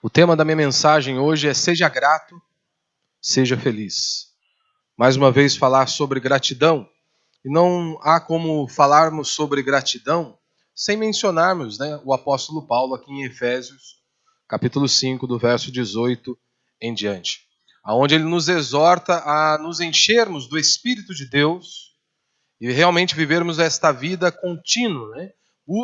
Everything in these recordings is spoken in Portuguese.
O tema da minha mensagem hoje é seja grato, seja feliz. Mais uma vez falar sobre gratidão, e não há como falarmos sobre gratidão sem mencionarmos o apóstolo Paulo aqui em Efésios, capítulo 5, do verso 18 em diante, onde ele nos exorta a nos enchermos do Espírito de Deus e realmente vivermos esta vida contínua,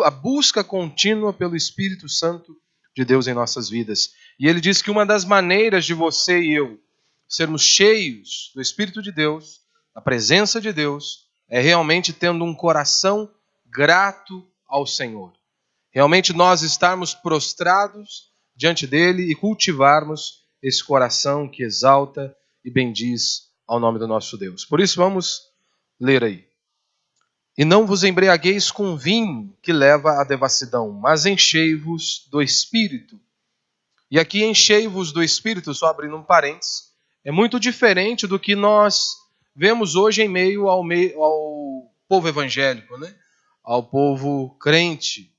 a busca contínua pelo Espírito Santo de Deus em nossas vidas. E ele diz que uma das maneiras de você e eu sermos cheios do Espírito de Deus, da presença de Deus, é realmente tendo um coração grato ao Senhor. Realmente nós estarmos prostrados diante dele e cultivarmos esse coração que exalta e bendiz ao nome do nosso Deus. Por isso vamos ler aí. E não vos embriagueis com vinho que leva à devassidão, mas enchei-vos do Espírito. E aqui enchei-vos do Espírito, só abrindo um parênteses, é muito diferente do que nós vemos hoje em meio ao povo evangélico, ao povo crente.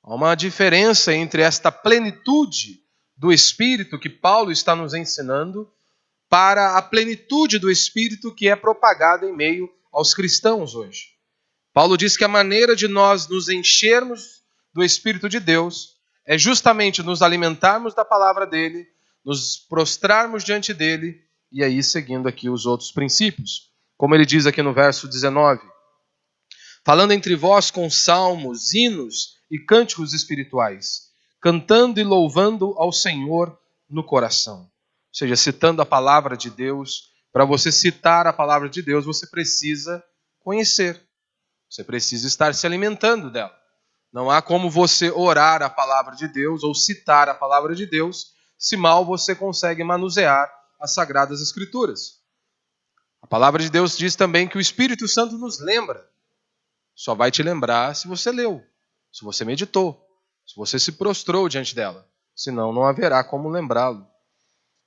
Há uma diferença entre esta plenitude do Espírito que Paulo está nos ensinando para a plenitude do Espírito que é propagada em meio aos cristãos hoje. Paulo diz que a maneira de nós nos enchermos do Espírito de Deus é justamente nos alimentarmos da palavra dele, nos prostrarmos diante dele e aí seguindo aqui os outros princípios. Como ele diz aqui no verso 19, falando entre vós com salmos, hinos e cânticos espirituais, cantando e louvando ao Senhor no coração. Ou seja, citando a palavra de Deus. Para você citar a palavra de Deus, você precisa conhecer. Você precisa estar se alimentando dela. Não há como você orar a palavra de Deus ou citar a palavra de Deus se mal você consegue manusear as Sagradas Escrituras. A palavra de Deus diz também que o Espírito Santo nos lembra. Só vai te lembrar se você leu, se você meditou, se você se prostrou diante dela. Senão não haverá como lembrá-lo.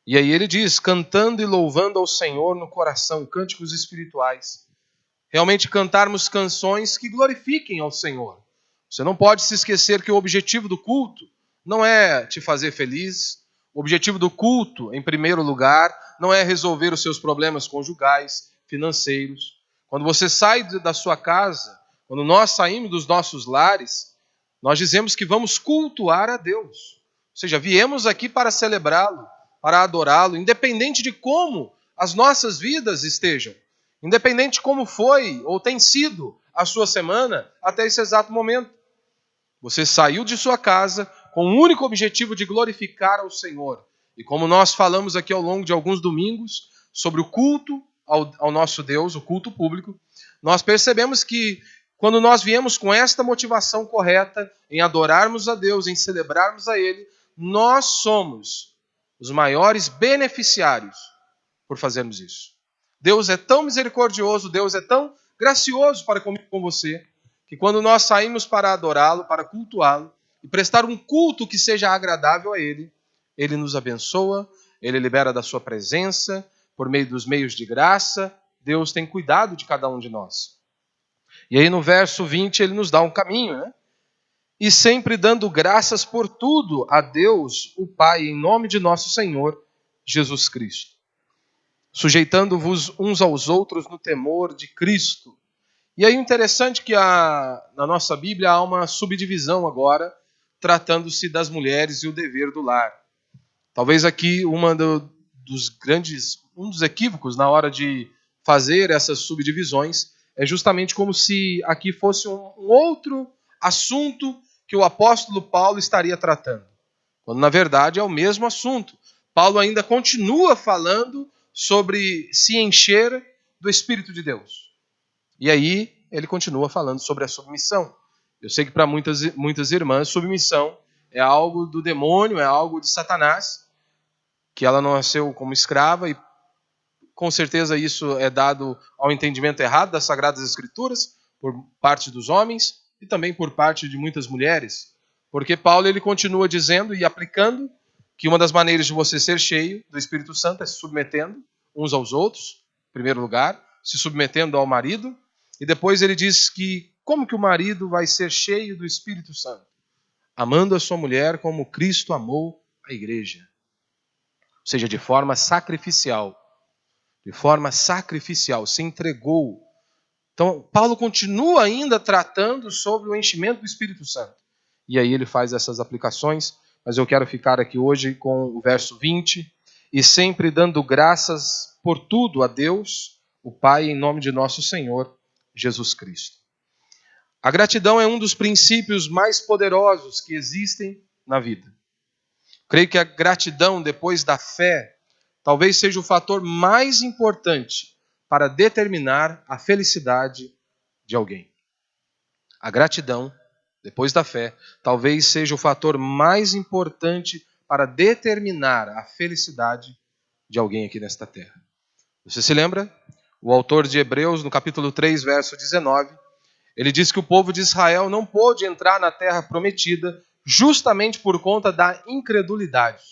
E aí ele diz, cantando e louvando ao Senhor no coração, cânticos espirituais. Realmente cantarmos canções que glorifiquem ao Senhor. Você não pode se esquecer que o objetivo do culto não é te fazer feliz. O objetivo do culto, em primeiro lugar, não é resolver os seus problemas conjugais, financeiros. Quando você sai da sua casa, quando nós saímos dos nossos lares, nós dizemos que vamos cultuar a Deus. Ou seja, viemos aqui para celebrá-lo, para adorá-lo, independente de como as nossas vidas estejam. Independente de como foi ou tem sido a sua semana até esse exato momento. Você saiu de sua casa com o único objetivo de glorificar ao Senhor. E como nós falamos aqui ao longo de alguns domingos sobre o culto ao nosso Deus, o culto público, nós percebemos que quando nós viemos com esta motivação correta em adorarmos a Deus, em celebrarmos a Ele, nós somos os maiores beneficiários por fazermos isso. Deus é tão misericordioso, Deus é tão gracioso para comigo e com você, que quando nós saímos para adorá-lo, para cultuá-lo, e prestar um culto que seja agradável a Ele, Ele nos abençoa, Ele libera da sua presença, por meio dos meios de graça, Deus tem cuidado de cada um de nós. E aí no verso 20 Ele nos dá um caminho, E sempre dando graças por tudo a Deus, o Pai, em nome de nosso Senhor, Jesus Cristo. Sujeitando-vos uns aos outros no temor de Cristo. E aí interessante que na nossa Bíblia há uma subdivisão agora, tratando-se das mulheres e o dever do lar. Talvez aqui um dos equívocos na hora de fazer essas subdivisões é justamente como se aqui fosse um outro assunto que o apóstolo Paulo estaria tratando. Quando na verdade é o mesmo assunto. Paulo ainda continua falando sobre se encher do Espírito de Deus. E aí ele continua falando sobre a submissão. Eu sei que para muitas irmãs, submissão é algo do demônio, é algo de Satanás, que ela não nasceu como escrava e com certeza isso é dado ao entendimento errado das Sagradas Escrituras por parte dos homens e também por parte de muitas mulheres. Porque Paulo ele continua dizendo e aplicando que uma das maneiras de você ser cheio do Espírito Santo é se submetendo uns aos outros, em primeiro lugar, se submetendo ao marido, e depois ele diz que como que o marido vai ser cheio do Espírito Santo? Amando a sua mulher como Cristo amou a igreja. Ou seja, de forma sacrificial. De forma sacrificial, se entregou. Então, Paulo continua ainda tratando sobre o enchimento do Espírito Santo. E aí ele faz essas aplicações, mas eu quero ficar aqui hoje com o verso 20. E sempre dando graças por tudo a Deus, o Pai, em nome de nosso Senhor Jesus Cristo. A gratidão é um dos princípios mais poderosos que existem na vida. Creio que a gratidão, depois da fé, talvez seja o fator mais importante para determinar a felicidade de alguém. A gratidão, depois da fé, talvez seja o fator mais importante para determinar a felicidade de alguém aqui nesta terra. Você se lembra? O autor de Hebreus, no capítulo 3, verso 19, ele diz que o povo de Israel não pôde entrar na terra prometida justamente por conta da incredulidade.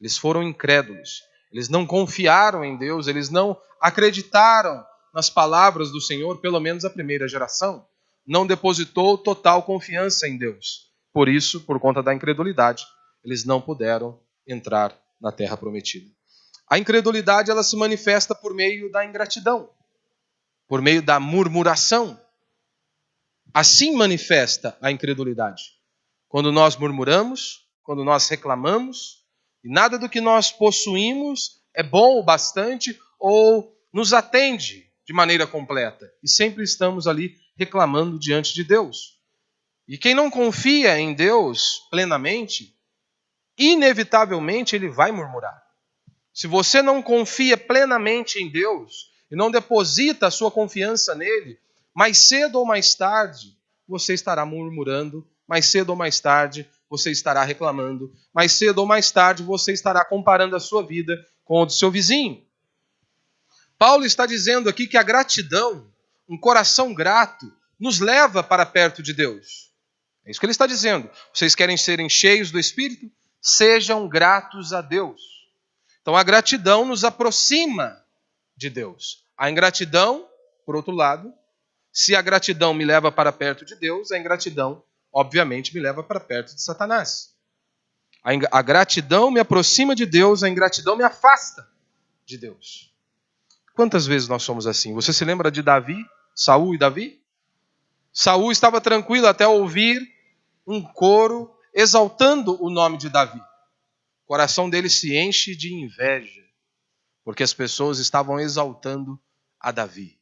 Eles foram incrédulos. Eles não confiaram em Deus, eles não acreditaram nas palavras do Senhor, pelo menos a primeira geração. Não depositou total confiança em Deus. Por isso, por conta da incredulidade, eles não puderam entrar na terra prometida. A incredulidade, ela se manifesta por meio da ingratidão, por meio da murmuração. Assim manifesta a incredulidade. Quando nós murmuramos, quando nós reclamamos, e nada do que nós possuímos é bom o bastante ou nos atende de maneira completa. E sempre estamos ali reclamando diante de Deus. E quem não confia em Deus plenamente, inevitavelmente ele vai murmurar. Se você não confia plenamente em Deus e não deposita a sua confiança nele, mais cedo ou mais tarde você estará murmurando, mais cedo ou mais tarde você estará reclamando, mais cedo ou mais tarde você estará comparando a sua vida com a do seu vizinho. Paulo está dizendo aqui que a gratidão, um coração grato, nos leva para perto de Deus. É isso que ele está dizendo. Vocês querem serem cheios do Espírito? Sejam gratos a Deus. Então a gratidão nos aproxima de Deus. A ingratidão, por outro lado, se a gratidão me leva para perto de Deus, a ingratidão, obviamente, me leva para perto de Satanás. A gratidão me aproxima de Deus, a ingratidão me afasta de Deus. Quantas vezes nós somos assim? Você se lembra de Davi, Saul e Davi? Saul estava tranquilo até ouvir um coro exaltando o nome de Davi. O coração dele se enche de inveja, porque as pessoas estavam exaltando a Davi.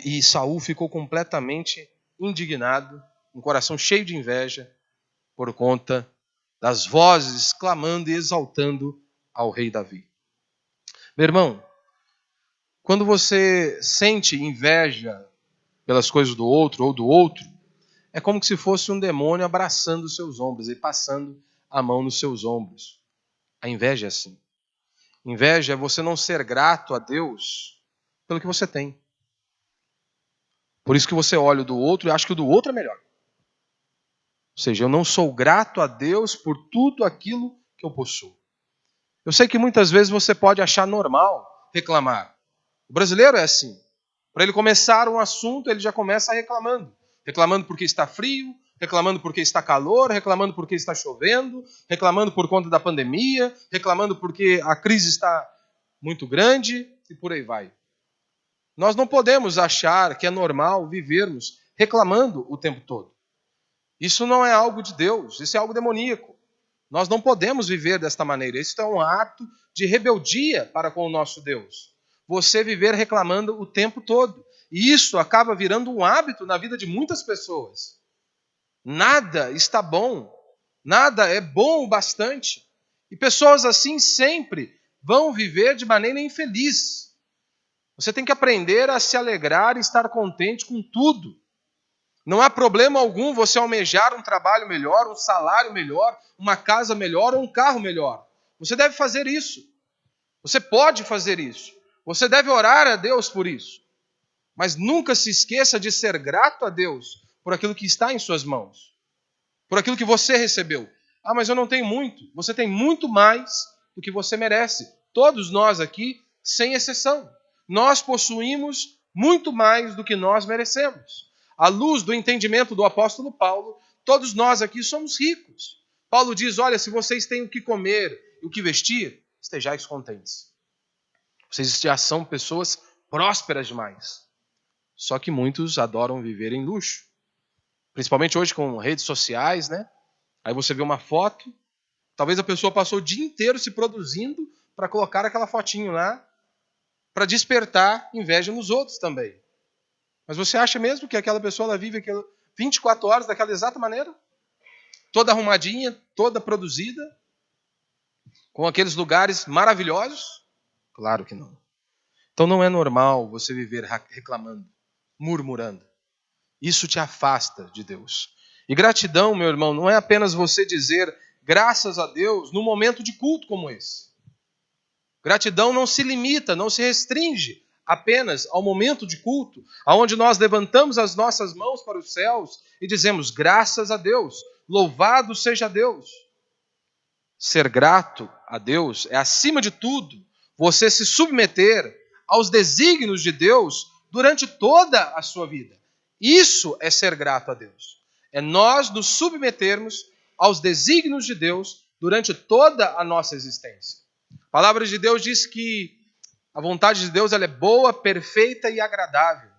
E Saul ficou completamente indignado, um coração cheio de inveja, por conta das vozes clamando e exaltando ao rei Davi. Meu irmão, quando você sente inveja pelas coisas do outro ou do outro, é como se fosse um demônio abraçando os seus ombros e passando a mão nos seus ombros. A inveja é assim. Inveja é você não ser grato a Deus pelo que você tem. Por isso que você olha o do outro e acha que o do outro é melhor. Ou seja, eu não sou grato a Deus por tudo aquilo que eu possuo. Eu sei que muitas vezes você pode achar normal reclamar. O brasileiro é assim. Para ele começar um assunto, ele já começa reclamando. Reclamando porque está frio, reclamando porque está calor, reclamando porque está chovendo, reclamando por conta da pandemia, reclamando porque a crise está muito grande e por aí vai. Nós não podemos achar que é normal vivermos reclamando o tempo todo. Isso não é algo de Deus, isso é algo demoníaco. Nós não podemos viver desta maneira. Isso é um ato de rebeldia para com o nosso Deus. Você viver reclamando o tempo todo. E isso acaba virando um hábito na vida de muitas pessoas. Nada está bom. Nada é bom o bastante. E pessoas assim sempre vão viver de maneira infeliz. Você tem que aprender a se alegrar e estar contente com tudo. Não há problema algum você almejar um trabalho melhor, um salário melhor, uma casa melhor ou um carro melhor. Você deve fazer isso. Você pode fazer isso. Você deve orar a Deus por isso. Mas nunca se esqueça de ser grato a Deus por aquilo que está em suas mãos. Por aquilo que você recebeu. Ah, mas eu não tenho muito. Você tem muito mais do que você merece. Todos nós aqui, sem exceção. Nós possuímos muito mais do que nós merecemos. À luz do entendimento do apóstolo Paulo, todos nós aqui somos ricos. Paulo diz, olha, se vocês têm o que comer e o que vestir, estejais contentes. Vocês já são pessoas prósperas demais. Só que muitos adoram viver em luxo. Principalmente hoje com redes sociais, né? Aí você vê uma foto, talvez a pessoa passou o dia inteiro se produzindo para colocar aquela fotinho lá, para despertar inveja nos outros também. Mas você acha mesmo que aquela pessoa ela vive 24 horas daquela exata maneira? Toda arrumadinha, toda produzida, com aqueles lugares maravilhosos? Claro que não. Então não é normal você viver reclamando, murmurando. Isso te afasta de Deus. E gratidão, meu irmão, não é apenas você dizer graças a Deus num momento de culto como esse. Gratidão não se limita, não se restringe apenas ao momento de culto, onde nós levantamos as nossas mãos para os céus e dizemos graças a Deus, louvado seja Deus. Ser grato a Deus é, acima de tudo, você se submeter aos desígnios de Deus durante toda a sua vida. Isso é ser grato a Deus. É nós nos submetermos aos desígnios de Deus durante toda a nossa existência. A palavra de Deus diz que a vontade de Deus ela é boa, perfeita e agradável.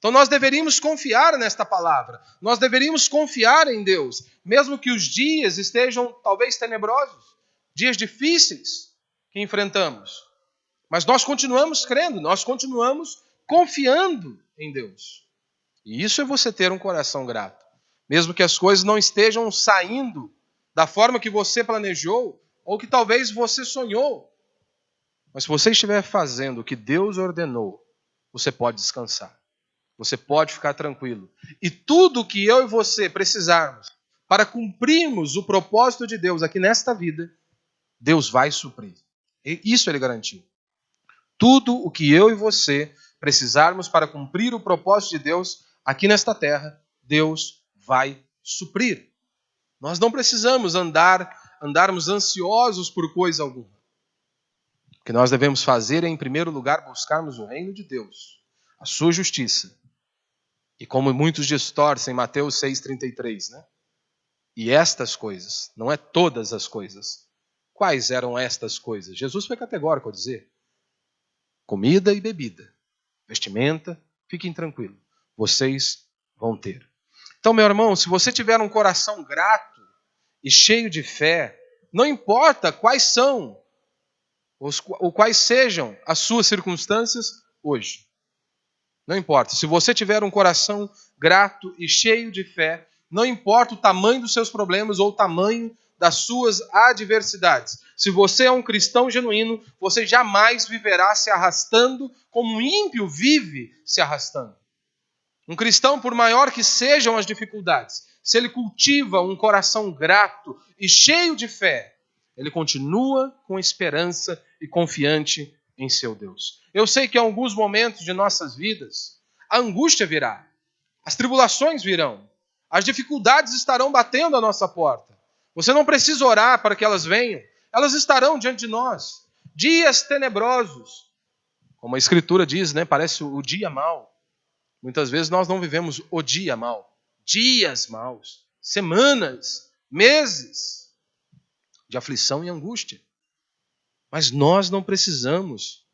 Então nós deveríamos confiar nesta palavra. Nós deveríamos confiar em Deus, mesmo que os dias estejam talvez tenebrosos, dias difíceis que enfrentamos. Mas nós continuamos crendo, nós continuamos confiando em Deus. E isso é você ter um coração grato. Mesmo que as coisas não estejam saindo da forma que você planejou ou que talvez você sonhou. Mas se você estiver fazendo o que Deus ordenou, você pode descansar. Você pode ficar tranquilo. E tudo que eu e você precisarmos para cumprirmos o propósito de Deus aqui nesta vida, Deus vai suprir. E isso Ele garantiu. Tudo o que eu e você precisarmos para cumprir o propósito de Deus aqui nesta terra, Deus vai suprir. Nós não precisamos andarmos ansiosos por coisa alguma. O que nós devemos fazer é, em primeiro lugar, buscarmos o reino de Deus, a sua justiça. E como muitos distorcem, Mateus 6,33, né? E estas coisas, não é todas as coisas. Quais eram estas coisas? Jesus foi categórico ao dizer: comida e bebida, vestimenta, fiquem tranquilos, vocês vão ter. Então, meu irmão, se você tiver um coração grato e cheio de fé, não importa quais são ou quais sejam as suas circunstâncias hoje. Não importa. Se você tiver um coração grato e cheio de fé, não importa o tamanho dos seus problemas ou o tamanho das suas adversidades. Se você é um cristão genuíno, você jamais viverá se arrastando como um ímpio vive se arrastando. Um cristão, por maior que sejam as dificuldades, se ele cultiva um coração grato e cheio de fé, ele continua com esperança e confiante em seu Deus. Eu sei que em alguns momentos de nossas vidas, a angústia virá, as tribulações virão, as dificuldades estarão batendo à nossa porta. Você não precisa orar para que elas venham, elas estarão diante de nós. Dias tenebrosos, como a Escritura diz, né? Parece o dia mau. Muitas vezes nós não vivemos o dia mau, dias maus, semanas, meses de aflição e angústia. Mas nós não precisamos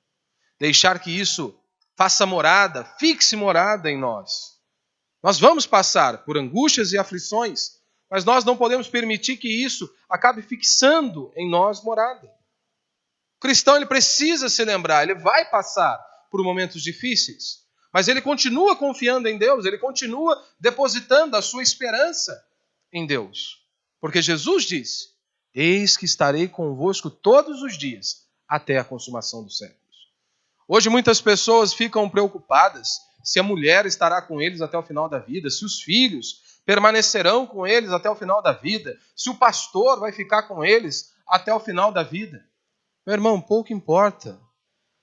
deixar que isso faça morada, fixe morada em nós. Nós vamos passar por angústias e aflições, mas nós não podemos permitir que isso acabe fixando em nós morada. O cristão ele precisa se lembrar, ele vai passar por momentos difíceis, mas ele continua confiando em Deus, ele continua depositando a sua esperança em Deus. Porque Jesus disse: eis que estarei convosco todos os dias, até a consumação dos séculos. Hoje muitas pessoas ficam preocupadas se a mulher estará com eles até o final da vida, se os filhos permanecerão com eles até o final da vida, se o pastor vai ficar com eles até o final da vida. Meu irmão, pouco importa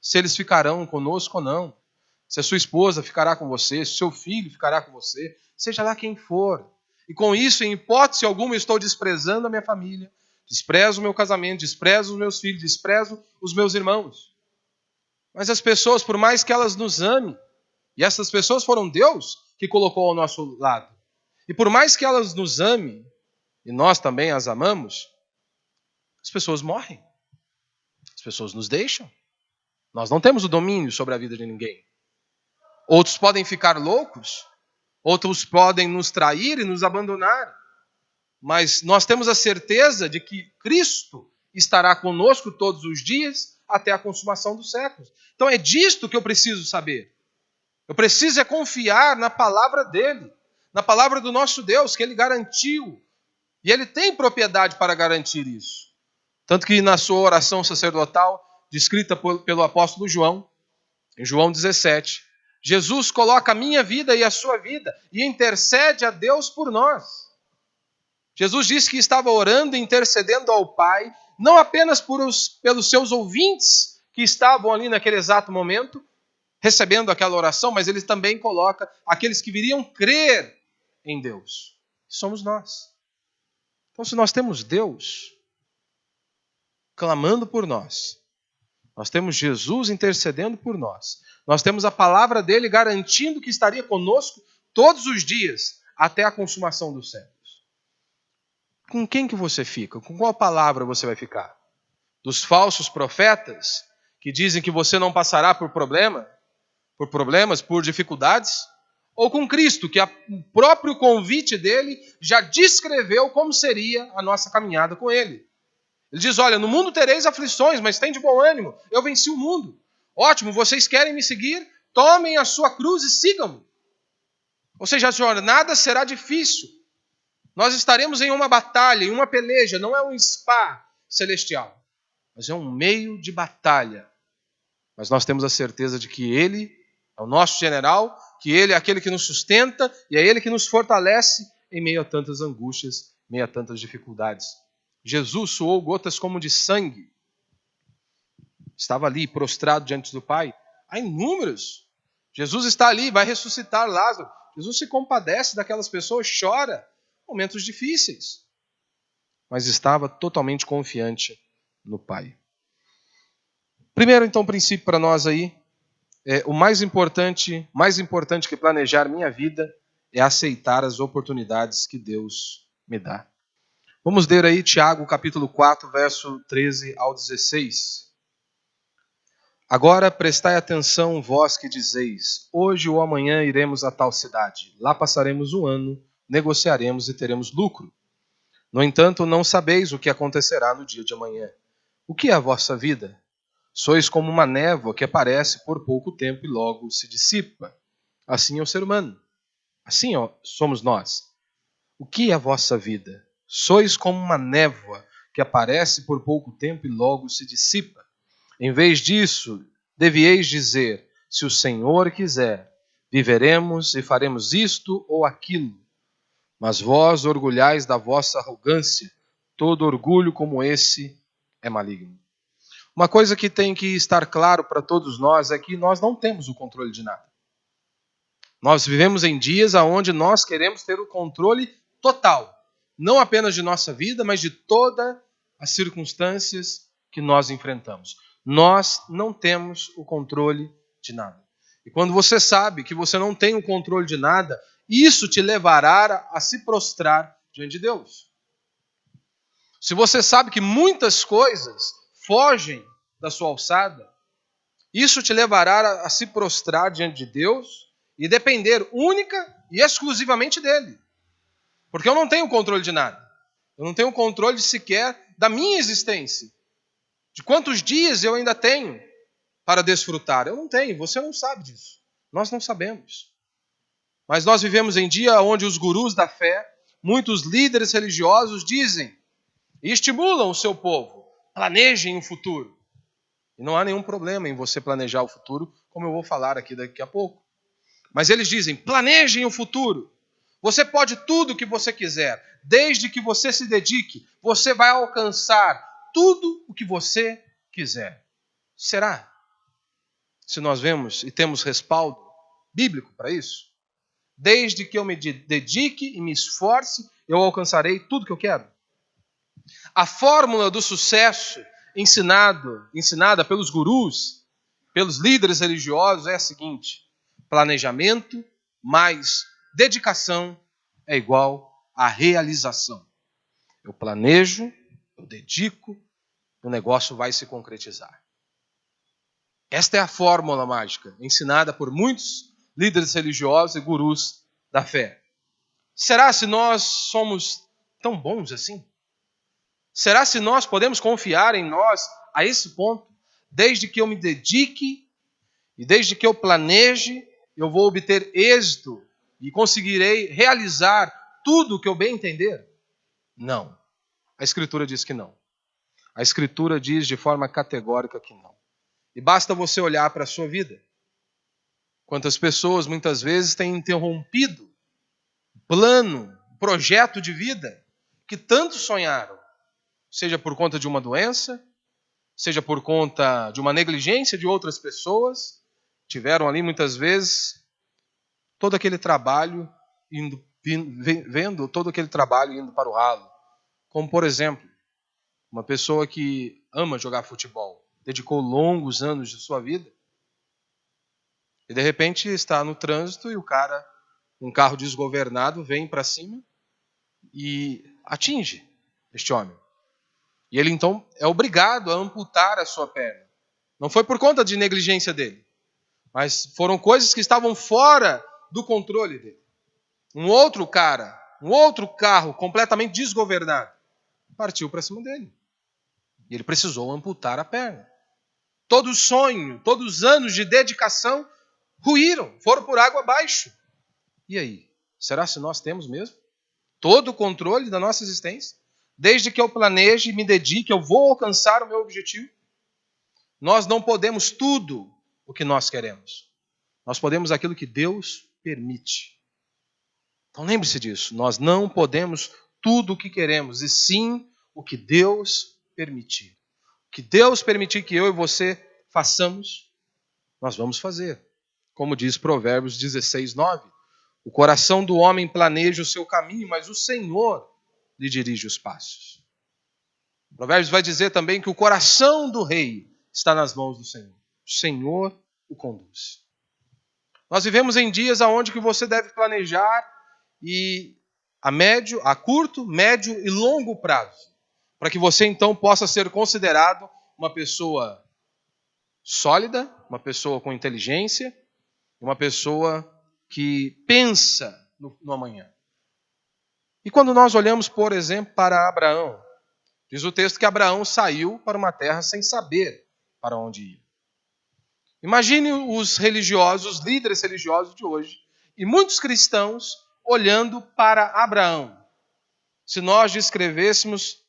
se eles ficarão conosco ou não, se a sua esposa ficará com você, se o seu filho ficará com você, seja lá quem for. E com isso, em hipótese alguma, eu estou desprezando a minha família, desprezo o meu casamento, desprezo os meus filhos, desprezo os meus irmãos. Mas as pessoas, por mais que elas nos amem, e essas pessoas foram Deus que colocou ao nosso lado, e por mais que elas nos amem, e nós também as amamos, as pessoas morrem. As pessoas nos deixam. Nós não temos o domínio sobre a vida de ninguém. Outros podem ficar loucos, outros podem nos trair e nos abandonar. Mas nós temos a certeza de que Cristo estará conosco todos os dias até a consumação dos séculos. Então é disto que eu preciso saber. Eu preciso é confiar na palavra dele, na palavra do nosso Deus, que ele garantiu. E ele tem propriedade para garantir isso. Tanto que na sua oração sacerdotal, descrita pelo apóstolo João, em João 17, Jesus coloca a minha vida e a sua vida e intercede a Deus por nós. Jesus disse que estava orando e intercedendo ao Pai, não apenas pelos seus ouvintes que estavam ali naquele exato momento, recebendo aquela oração, mas ele também coloca aqueles que viriam crer em Deus. Somos nós. Então, se nós temos Deus clamando por nós, nós temos Jesus intercedendo por nós, nós temos a palavra dele garantindo que estaria conosco todos os dias até a consumação dos séculos. Com quem que você fica? Com qual palavra você vai ficar? Dos falsos profetas que dizem que você não passará por problemas, por dificuldades? Ou com Cristo, que o próprio convite dele já descreveu como seria a nossa caminhada com ele? Ele diz, olha, no mundo tereis aflições, mas tem de bom ânimo, eu venci o mundo. Ótimo, vocês querem me seguir? Tomem a sua cruz e sigam-me. Ou seja, a jornada será difícil. Nós estaremos em uma batalha, em uma peleja, não é um spa celestial, mas é um meio de batalha. Mas nós temos a certeza de que ele é o nosso general, que ele é aquele que nos sustenta e é ele que nos fortalece em meio a tantas angústias, em meio a tantas dificuldades. Jesus suou gotas como de sangue. Estava ali prostrado diante do Pai. Há inúmeros. Jesus está ali, vai ressuscitar Lázaro. Jesus se compadece daquelas pessoas, chora. Momentos difíceis. Mas estava totalmente confiante no Pai. Primeiro, então, princípio para nós aí, o mais importante que planejar minha vida é aceitar as oportunidades que Deus me dá. Vamos ler aí Tiago, capítulo 4, verso 13 ao 16. Agora prestai atenção, vós que dizeis, hoje ou amanhã iremos a tal cidade, lá passaremos um ano, negociaremos e teremos lucro. No entanto, não sabeis o que acontecerá no dia de amanhã. O que é a vossa vida? Sois como uma névoa que aparece por pouco tempo e logo se dissipa. Assim é o ser humano. Assim somos nós. O que é a vossa vida? Sois como uma névoa que aparece por pouco tempo e logo se dissipa. Em vez disso, devieis dizer, se o Senhor quiser, viveremos e faremos isto ou aquilo. Mas vós orgulhais da vossa arrogância, todo orgulho como esse é maligno. Uma coisa que tem que estar claro para todos nós é que nós não temos o controle de nada. Nós vivemos em dias onde nós queremos ter o controle total. Não apenas de nossa vida, mas de todas as circunstâncias que nós enfrentamos. Nós não temos o controle de nada. E quando você sabe que você não tem o controle de nada, isso te levará a se prostrar diante de Deus. Se você sabe que muitas coisas fogem da sua alçada, isso te levará a se prostrar diante de Deus e depender única e exclusivamente dele. Porque eu não tenho controle de nada. Eu não tenho controle sequer da minha existência. De quantos dias eu ainda tenho para desfrutar. Eu não tenho, você não sabe disso. Nós não sabemos. Mas nós vivemos em dia onde os gurus da fé, muitos líderes religiosos dizem e estimulam o seu povo. Planejem o futuro. E não há nenhum problema em você planejar o futuro, como eu vou falar aqui daqui a pouco. Mas eles dizem, planejem o futuro. Você pode tudo o que você quiser. Desde que você se dedique, você vai alcançar tudo o que você quiser. Será? Se nós vemos e temos respaldo bíblico para isso? Desde que eu me dedique e me esforce, eu alcançarei tudo o que eu quero. A fórmula do sucesso ensinada pelos gurus, pelos líderes religiosos é a seguinte: planejamento mais dedicação é igual a realização. Eu planejo, eu dedico, o negócio vai se concretizar. Esta é a fórmula mágica, ensinada por muitos líderes religiosos e gurus da fé. Será se nós somos tão bons assim? Será se nós podemos confiar em nós a esse ponto? Desde que eu me dedique e desde que eu planeje, eu vou obter êxito e conseguirei realizar tudo o que eu bem entender? Não. A Escritura diz que não. A Escritura diz de forma categórica que não. E basta você olhar para a sua vida. Quantas pessoas muitas vezes têm interrompido o plano, o projeto de vida que tanto sonharam, seja por conta de uma doença, seja por conta de uma negligência de outras pessoas, tiveram ali muitas vezes todo aquele trabalho vendo todo aquele trabalho indo para o ralo. Como, por exemplo, uma pessoa que ama jogar futebol, dedicou longos anos de sua vida, e de repente está no trânsito e um carro desgovernado, vem para cima e atinge este homem. E ele então é obrigado a amputar a sua perna. Não foi por conta de negligência dele, mas foram coisas que estavam fora do controle dele. Um outro carro completamente desgovernado, partiu para cima dele. E ele precisou amputar a perna. Todo o sonho, todos os anos de dedicação ruíram, foram por água abaixo. E aí? Será se nós temos mesmo todo o controle da nossa existência? Desde que eu planeje e me dedique, eu vou alcançar o meu objetivo? Nós não podemos tudo o que nós queremos. Nós podemos aquilo que Deus permite. Então lembre-se disso. Nós não podemos tudo o que queremos, e sim o que Deus permitir. O que Deus permitir que eu e você façamos, nós vamos fazer. Como diz Provérbios 16, 9. O coração do homem planeja o seu caminho, mas o Senhor lhe dirige os passos. Provérbios vai dizer também que o coração do rei está nas mãos do Senhor. O Senhor o conduz. Nós vivemos em dias onde que você deve planejar e a curto, médio e longo prazo, para que você então possa ser considerado uma pessoa sólida, uma pessoa com inteligência, uma pessoa que pensa no amanhã. E quando nós olhamos, por exemplo, para Abraão, diz o texto que Abraão saiu para uma terra sem saber para onde ia. Imagine os religiosos, os líderes religiosos de hoje, e muitos cristãos olhando para Abraão, se nós descrevêssemos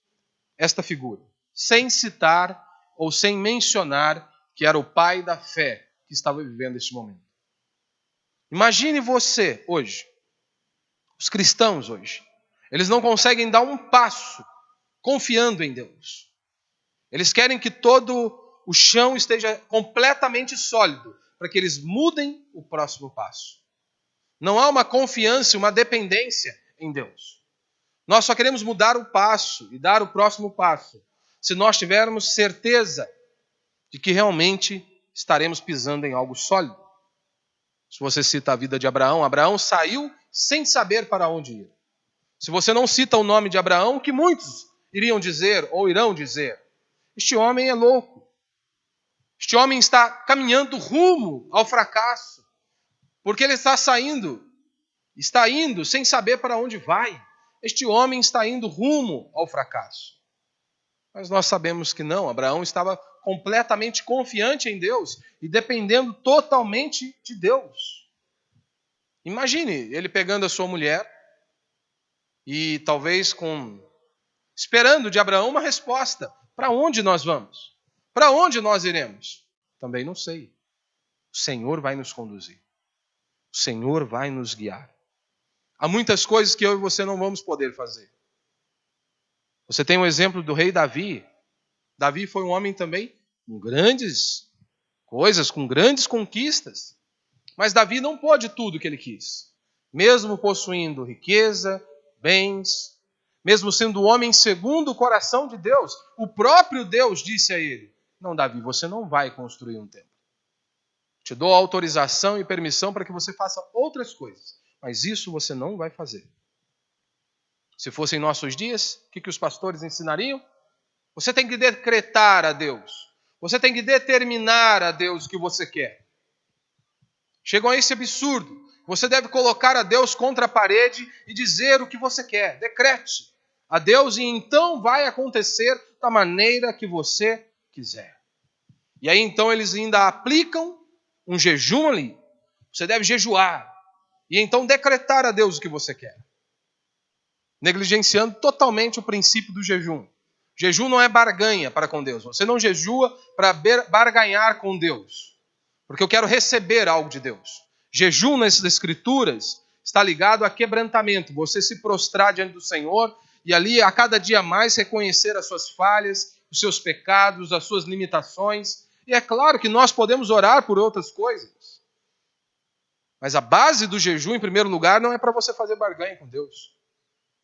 esta figura, sem citar ou sem mencionar que era o pai da fé que estava vivendo este momento. Imagine você hoje, os cristãos hoje, eles não conseguem dar um passo confiando em Deus. Eles querem que todo o chão esteja completamente sólido para que eles mudem o próximo passo. Não há uma confiança, uma dependência em Deus. Nós só queremos mudar o passo e dar o próximo passo se nós tivermos certeza de que realmente estaremos pisando em algo sólido. Se você cita a vida de Abraão, Abraão saiu sem saber para onde ir. Se você não cita o nome de Abraão, o que muitos iriam dizer ou irão dizer? Este homem é louco. Este homem está caminhando rumo ao fracasso, porque ele está indo sem saber para onde vai. Este homem está indo rumo ao fracasso. Mas nós sabemos que não, Abraão estava completamente confiante em Deus e dependendo totalmente de Deus. Imagine ele pegando a sua mulher e talvez esperando de Abraão uma resposta. Para onde nós vamos? Para onde nós iremos? Também não sei. O Senhor vai nos conduzir. O Senhor vai nos guiar. Há muitas coisas que eu e você não vamos poder fazer. Você tem um exemplo do rei Davi. Davi foi um homem também com grandes coisas, com grandes conquistas. Mas Davi não pôde tudo o que ele quis. Mesmo possuindo riqueza, bens, mesmo sendo um homem segundo o coração de Deus, o próprio Deus disse a ele: não, Davi, você não vai construir um templo. Te dou autorização e permissão para que você faça outras coisas, mas isso você não vai fazer. Se fossem nossos dias, o que os pastores ensinariam? Você tem que decretar a Deus. Você tem que determinar a Deus o que você quer. Chegam a esse absurdo. Você deve colocar a Deus contra a parede e dizer o que você quer. Decrete a Deus e então vai acontecer da maneira que você quiser. E aí então eles ainda aplicam um jejum ali. Você deve jejuar e então decretar a Deus o que você quer. Negligenciando totalmente o princípio do jejum. Jejum não é barganha para com Deus. Você não jejua para barganhar com Deus. Porque eu quero receber algo de Deus. Jejum nessas escrituras está ligado a quebrantamento. Você se prostrar diante do Senhor e ali a cada dia mais reconhecer as suas falhas, os seus pecados, as suas limitações. E é claro que nós podemos orar por outras coisas. Mas a base do jejum, em primeiro lugar, não é para você fazer barganha com Deus.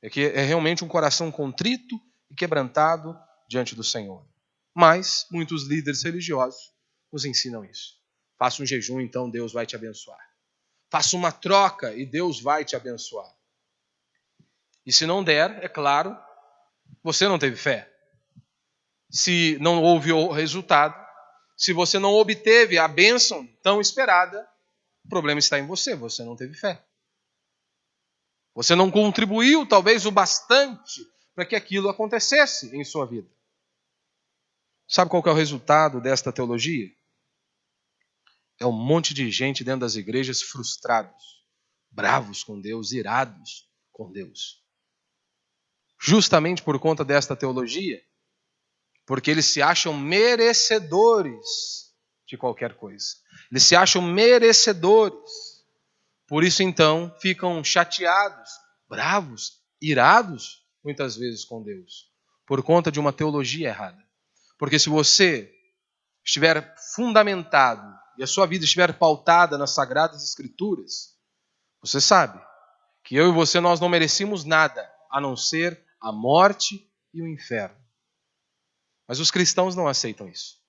É que é realmente um coração contrito e quebrantado diante do Senhor. Mas muitos líderes religiosos nos ensinam isso. Faça um jejum, então Deus vai te abençoar. Faça uma troca e Deus vai te abençoar. E se não der, é claro, você não teve fé. Se não houve o resultado, se você não obteve a bênção tão esperada, o problema está em você, você não teve fé. Você não contribuiu, talvez, o bastante para que aquilo acontecesse em sua vida. Sabe qual que é o resultado desta teologia? É um monte de gente dentro das igrejas frustrados, bravos com Deus, irados com Deus. Justamente por conta desta teologia, porque eles se acham merecedores de qualquer coisa. Eles se acham merecedores. Por isso, então, ficam chateados, bravos, irados, muitas vezes com Deus, por conta de uma teologia errada. Porque se você estiver fundamentado e a sua vida estiver pautada nas Sagradas Escrituras, você sabe que eu e você, nós não merecíamos nada, a não ser a morte e o inferno. Mas os cristãos não aceitam isso.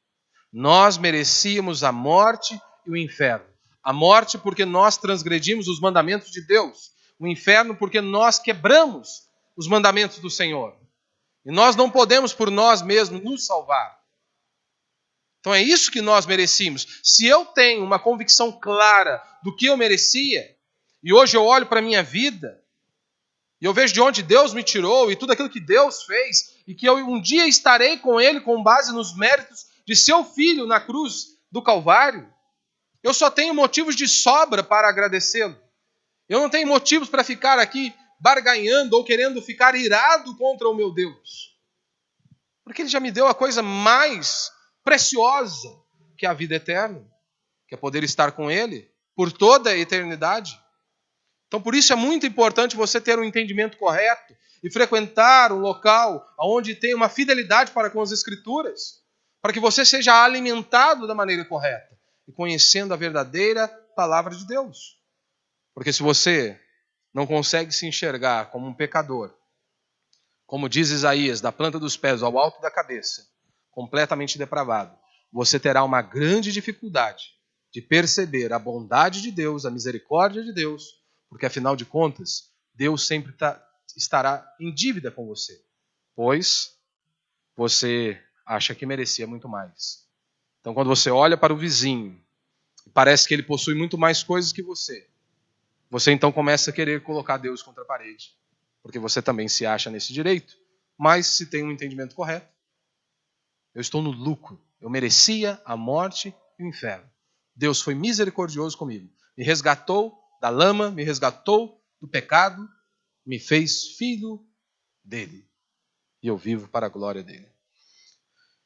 Nós merecíamos a morte e o inferno. A morte porque nós transgredimos os mandamentos de Deus. O inferno porque nós quebramos os mandamentos do Senhor. E nós não podemos por nós mesmos nos salvar. Então é isso que nós merecíamos. Se eu tenho uma convicção clara do que eu merecia, e hoje eu olho para a minha vida, e eu vejo de onde Deus me tirou, e tudo aquilo que Deus fez, e que eu um dia estarei com Ele com base nos méritos de seu Filho na cruz do Calvário, eu só tenho motivos de sobra para agradecê-lo. Eu não tenho motivos para ficar aqui barganhando ou querendo ficar irado contra o meu Deus. Porque Ele já me deu a coisa mais preciosa, que é a vida eterna, que é poder estar com Ele por toda a eternidade. Então, por isso é muito importante você ter um entendimento correto e frequentar um local onde tem uma fidelidade para com as Escrituras, para que você seja alimentado da maneira correta e conhecendo a verdadeira palavra de Deus. Porque se você não consegue se enxergar como um pecador, como diz Isaías, da planta dos pés ao alto da cabeça, completamente depravado, você terá uma grande dificuldade de perceber a bondade de Deus, a misericórdia de Deus, porque afinal de contas, Deus sempre estará em dívida com você, pois você acha que merecia muito mais. Então, quando você olha para o vizinho e parece que ele possui muito mais coisas que você então começa a querer colocar Deus contra a parede, porque você também se acha nesse direito. Mas se tem um entendimento correto, eu estou no lucro. Eu merecia a morte e o inferno. Deus foi misericordioso comigo. Me resgatou da lama, me resgatou do pecado, me fez filho dele. E eu vivo para a glória dele.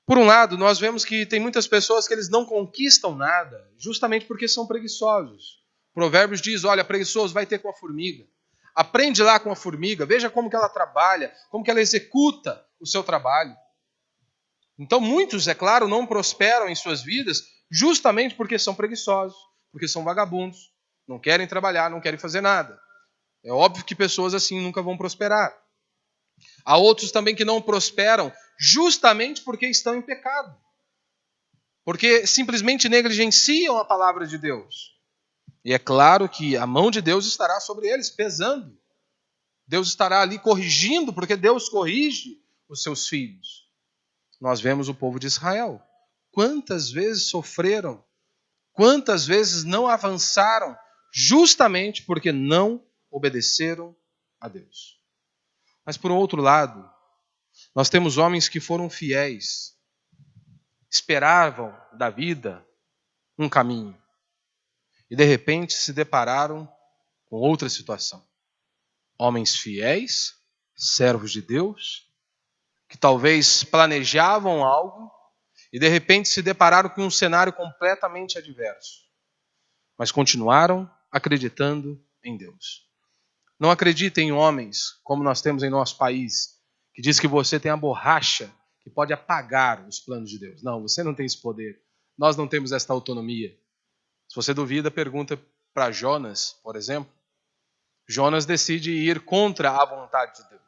Por um lado, nós vemos que tem muitas pessoas que eles não conquistam nada, justamente porque são preguiçosos. Provérbios diz, olha, preguiçoso vai ter com a formiga. Aprende lá com a formiga, veja como que ela trabalha, como que ela executa o seu trabalho. Então muitos, é claro, não prosperam em suas vidas justamente porque são preguiçosos, porque são vagabundos, não querem trabalhar, não querem fazer nada. É óbvio que pessoas assim nunca vão prosperar. Há outros também que não prosperam justamente porque estão em pecado. Porque simplesmente negligenciam a palavra de Deus. E é claro que a mão de Deus estará sobre eles, pesando. Deus estará ali corrigindo, porque Deus corrige os seus filhos. Nós vemos o povo de Israel. Quantas vezes sofreram, quantas vezes não avançaram, justamente porque não obedeceram a Deus. Mas por outro lado, nós temos homens que foram fiéis, esperavam da vida um caminho e de repente se depararam com outra situação. Homens fiéis, servos de Deus, que talvez planejavam algo e de repente se depararam com um cenário completamente adverso, mas continuaram acreditando em Deus. Não acreditem em homens, como nós temos em nosso país, que diz que você tem a borracha que pode apagar os planos de Deus. Não, você não tem esse poder. Nós não temos esta autonomia. Se você duvida, pergunta para Jonas, por exemplo. Jonas decide ir contra a vontade de Deus.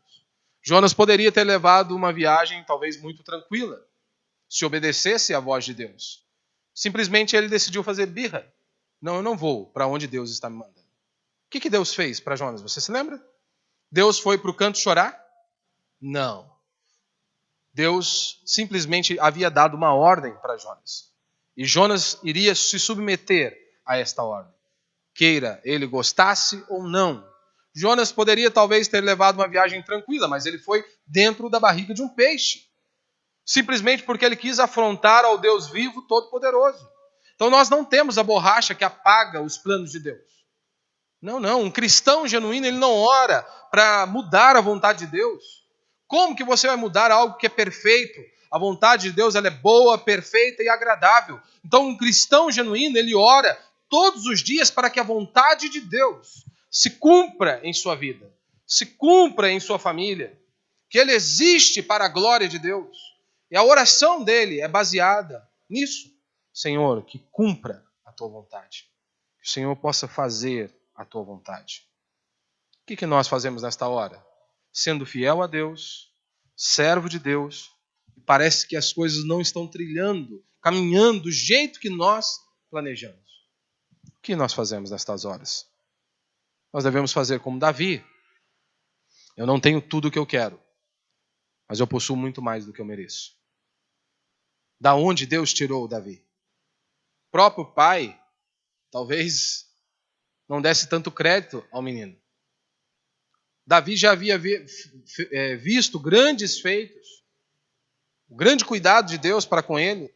Jonas poderia ter levado uma viagem talvez muito tranquila, se obedecesse à voz de Deus. Simplesmente ele decidiu fazer birra. Não, eu não vou para onde Deus está me mandando. O que Deus fez para Jonas? Você se lembra? Deus foi para o canto chorar? Não. Deus simplesmente havia dado uma ordem para Jonas. E Jonas iria se submeter a esta ordem. Queira ele gostasse ou não. Jonas poderia talvez ter levado uma viagem tranquila, mas ele foi dentro da barriga de um peixe. Simplesmente porque ele quis afrontar ao Deus vivo todo-poderoso. Então nós não temos a borracha que apaga os planos de Deus. Não. Um cristão genuíno, ele não ora para mudar a vontade de Deus. Como que você vai mudar algo que é perfeito? A vontade de Deus, ela é boa, perfeita e agradável. Então um cristão genuíno, ele ora todos os dias para que a vontade de Deus se cumpra em sua vida, se cumpra em sua família, que ele existe para a glória de Deus. E a oração dele é baseada nisso. Senhor, que cumpra a tua vontade. Que o Senhor possa fazer a tua vontade. O que nós fazemos nesta hora? Sendo fiel a Deus, servo de Deus, parece que as coisas não estão trilhando, caminhando do jeito que nós planejamos. O que nós fazemos nestas horas? Nós devemos fazer como Davi. Eu não tenho tudo o que eu quero, mas eu possuo muito mais do que eu mereço. Da onde Deus tirou o Davi? O próprio pai talvez não desse tanto crédito ao menino. Davi já havia visto grandes feitos, o grande cuidado de Deus para com ele.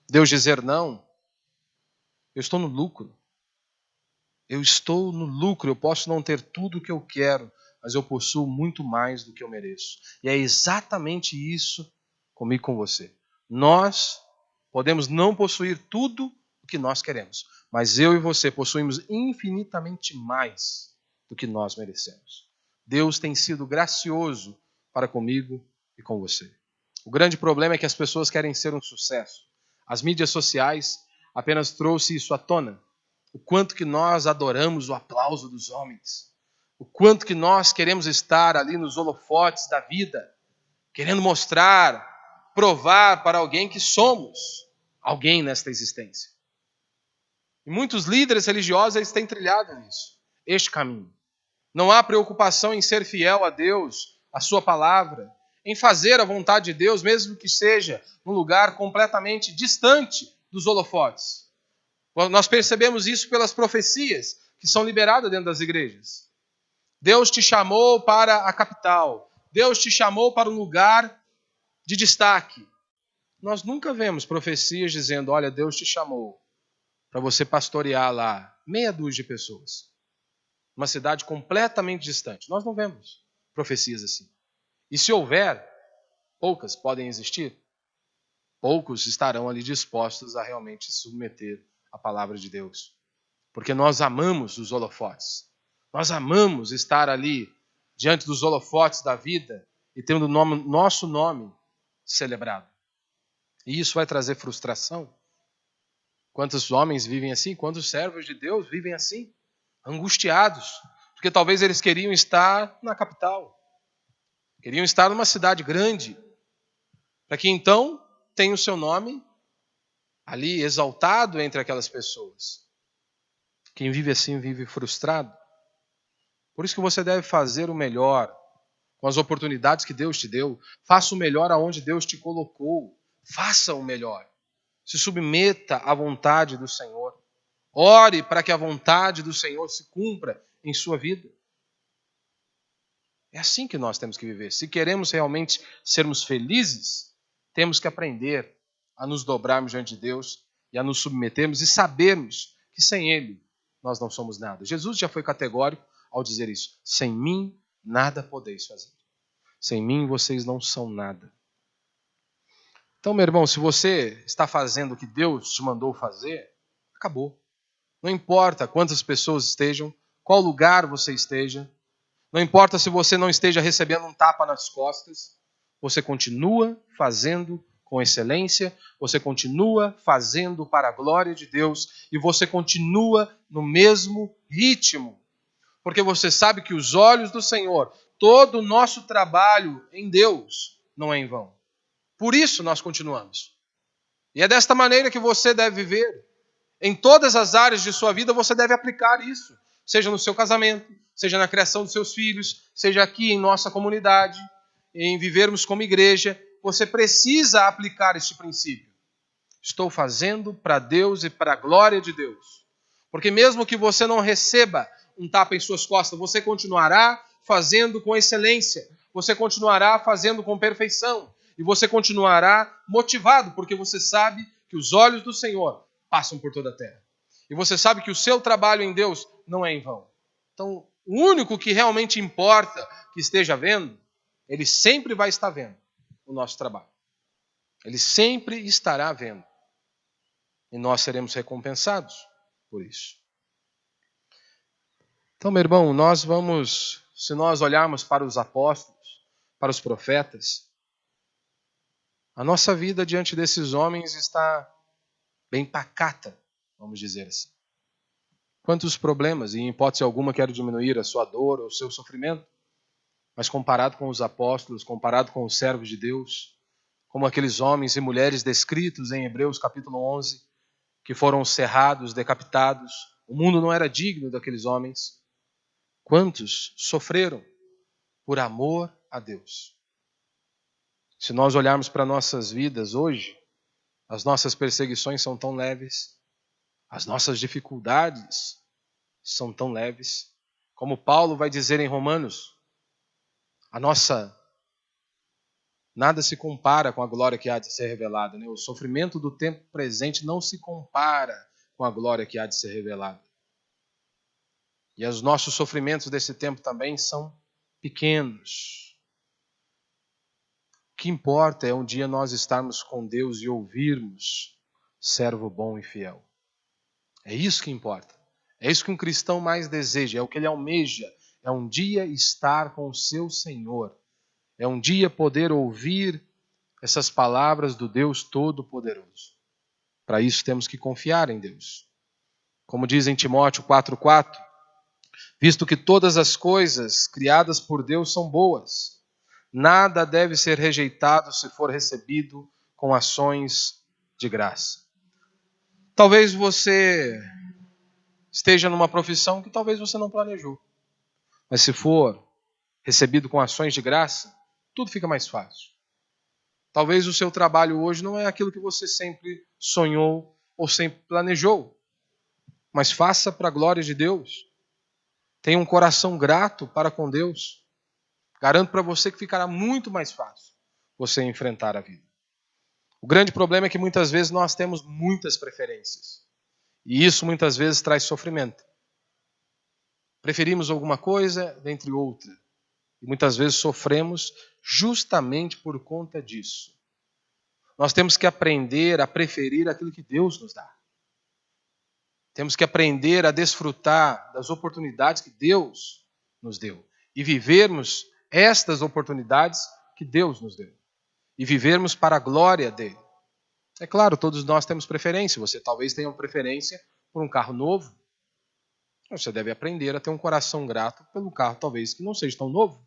Deus dizer não, eu estou no lucro. Eu estou no lucro, eu posso não ter tudo o que eu quero, mas eu possuo muito mais do que eu mereço. E é exatamente isso comigo e com você. Nós podemos não possuir tudo o que nós queremos, mas eu e você possuímos infinitamente mais do que nós merecemos. Deus tem sido gracioso para comigo e com você. O grande problema é que as pessoas querem ser um sucesso. As mídias sociais apenas trouxe isso à tona. O quanto que nós adoramos o aplauso dos homens. O quanto que nós queremos estar ali nos holofotes da vida, querendo mostrar, provar para alguém que somos alguém nesta existência. E muitos líderes religiosos eles têm trilhado nisso, este caminho. Não há preocupação em ser fiel a Deus, a sua palavra, em fazer a vontade de Deus, mesmo que seja num lugar completamente distante dos holofotes. Nós percebemos isso pelas profecias que são liberadas dentro das igrejas. Deus te chamou para a capital. Deus te chamou para um lugar de destaque. Nós nunca vemos profecias dizendo, olha, Deus te chamou para você pastorear lá meia dúzia de pessoas. Uma cidade completamente distante. Nós não vemos profecias assim. E se houver, poucas podem existir. Poucos estarão ali dispostos a realmente se submeter à palavra de Deus. Porque nós amamos os holofotes. Nós amamos estar ali diante dos holofotes da vida e tendo nosso nome celebrado. E isso vai trazer frustração. Quantos homens vivem assim? Quantos servos de Deus vivem assim? Angustiados. Porque talvez eles queriam estar na capital. Queriam estar numa cidade grande. Para que então tenha o seu nome ali exaltado entre aquelas pessoas. Quem vive assim vive frustrado. Por isso que você deve fazer o melhor com as oportunidades que Deus te deu. Faça o melhor aonde Deus te colocou. Faça o melhor. Se submeta à vontade do Senhor. Ore para que a vontade do Senhor se cumpra em sua vida. É assim que nós temos que viver. Se queremos realmente sermos felizes, temos que aprender a nos dobrarmos diante de Deus e a nos submetermos e sabermos que sem Ele nós não somos nada. Jesus já foi categórico ao dizer isso. Sem mim, nada podeis fazer. Sem mim, vocês não são nada. Então, meu irmão, se você está fazendo o que Deus te mandou fazer, acabou. Não importa quantas pessoas estejam, qual lugar você esteja, não importa se você não esteja recebendo um tapa nas costas, você continua fazendo com excelência, você continua fazendo para a glória de Deus e você continua no mesmo ritmo. Porque você sabe que os olhos do Senhor, todo o nosso trabalho em Deus não é em vão. Por isso nós continuamos. E é desta maneira que você deve viver. Em todas as áreas de sua vida você deve aplicar isso. Seja no seu casamento, seja na criação dos seus filhos, seja aqui em nossa comunidade, em vivermos como igreja. Você precisa aplicar este princípio. Estou fazendo para Deus e para a glória de Deus. Porque mesmo que você não receba um tapa em suas costas, você continuará fazendo com excelência. Você continuará fazendo com perfeição. E você continuará motivado, porque você sabe que os olhos do Senhor passam por toda a terra. E você sabe que o seu trabalho em Deus não é em vão. Então, o único que realmente importa que esteja vendo, ele sempre vai estar vendo o nosso trabalho. Ele sempre estará vendo. E nós seremos recompensados por isso. Então, meu irmão, se nós olharmos para os apóstolos, para os profetas, a nossa vida diante desses homens está bem pacata, vamos dizer assim. Quantos problemas, e em hipótese alguma quero diminuir a sua dor ou o seu sofrimento, mas comparado com os apóstolos, comparado com os servos de Deus, como aqueles homens e mulheres descritos em Hebreus capítulo 11, que foram cerrados, decapitados, o mundo não era digno daqueles homens. Quantos sofreram por amor a Deus? Se nós olharmos para nossas vidas hoje, as nossas perseguições são tão leves, as nossas dificuldades são tão leves, como Paulo vai dizer em Romanos, nada se compara com a glória que há de ser revelada, né? O sofrimento do tempo presente não se compara com a glória que há de ser revelada. E os nossos sofrimentos desse tempo também são pequenos. O que importa é um dia nós estarmos com Deus e ouvirmos, servo bom e fiel. É isso que importa. É isso que um cristão mais deseja, é o que ele almeja. É um dia estar com o seu Senhor. É um dia poder ouvir essas palavras do Deus Todo-Poderoso. Para isso temos que confiar em Deus. Como diz em Timóteo 4,4, visto que todas as coisas criadas por Deus são boas, nada deve ser rejeitado se for recebido com ações de graça. Talvez você esteja numa profissão que talvez você não planejou. Mas se for recebido com ações de graça, tudo fica mais fácil. Talvez o seu trabalho hoje não é aquilo que você sempre sonhou ou sempre planejou. Mas faça para a glória de Deus. Tenha um coração grato para com Deus. Garanto para você que ficará muito mais fácil você enfrentar a vida. O grande problema é que muitas vezes nós temos muitas preferências. E isso muitas vezes traz sofrimento. Preferimos alguma coisa dentre outra. E muitas vezes sofremos justamente por conta disso. Nós temos que aprender a preferir aquilo que Deus nos dá. Temos que aprender a desfrutar das oportunidades que Deus nos deu. E vivermos estas oportunidades que Deus nos deu. E vivermos para a glória dele. É claro, todos nós temos preferência. Você talvez tenha uma preferência por um carro novo. Você deve aprender a ter um coração grato pelo carro talvez que não seja tão novo.